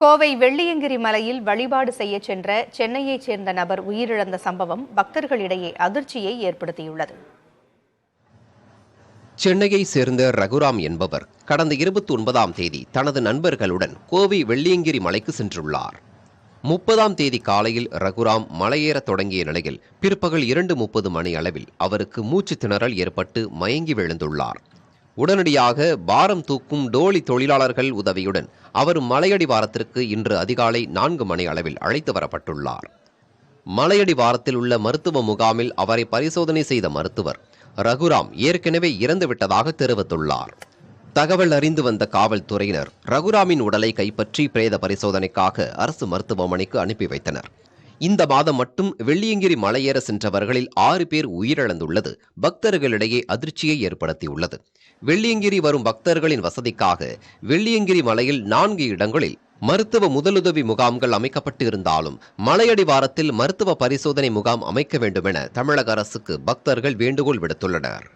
கோவை வெள்ளியங்கிரி மலையில் வழிபாடு செய்ய சென்ற சென்னையைச் சேர்ந்த நபர் உயிரிழந்த சம்பவம் பக்தர்களிடையே அதிர்ச்சியை ஏற்படுத்தியுள்ளது. சென்னையை சேர்ந்த ரகுராம் என்பவர் கடந்த 29ஆம் தேதி தனது நண்பர்களுடன் கோவை வெள்ளியங்கிரி மலைக்கு சென்றுள்ளார். 30ஆம் தேதி காலையில் ரகுராம் மலையேறத் தொடங்கிய நிலையில் பிற்பகல் 2:30 மணி அளவில் அவருக்கு மூச்சு திணறல் ஏற்பட்டு மயங்கி விழுந்துள்ளார். உடனடியாக பாரம் தூக்கும் டோலி தொழிலாளர்கள் உதவியுடன் அவர் மலையடிவாரத்திற்கு இன்று அதிகாலை 4 மணி அளவில் அழைத்து வரப்பட்டுள்ளார். மலையடிவாரத்தில் உள்ள மருத்துவ முகாமில் அவரை பரிசோதனை செய்த மருத்துவர் ரகுராம் ஏற்கனவே இறந்துவிட்டதாக தெரிவித்துள்ளார். தகவல் அறிந்து வந்த காவல்துறையினர் ரகுராமின் உடலை கைப்பற்றி பிரேத பரிசோதனைக்காக அரசு மருத்துவமனைக்கு அனுப்பி வைத்தனர். இந்த மாதம் மட்டும் வெள்ளியங்கிரி மலையேற சென்றவர்களில் 6 பேர் உயிரிழந்துள்ளது பக்தர்களிடையே அதிர்ச்சியை ஏற்படுத்தியுள்ளது. வெள்ளியங்கிரி வரும் பக்தர்களின் வசதிக்காக வெள்ளியங்கிரி மலையில் 4 இடங்களில் மருத்துவ முதலுதவி முகாம்கள் அமைக்கப்பட்டு இருந்தாலும் மலையடிவாரத்தில் மருத்துவ பரிசோதனை முகாம் அமைக்க வேண்டும் என தமிழக அரசுக்கு பக்தர்கள் வேண்டுகோள் விடுத்துள்ளனர்.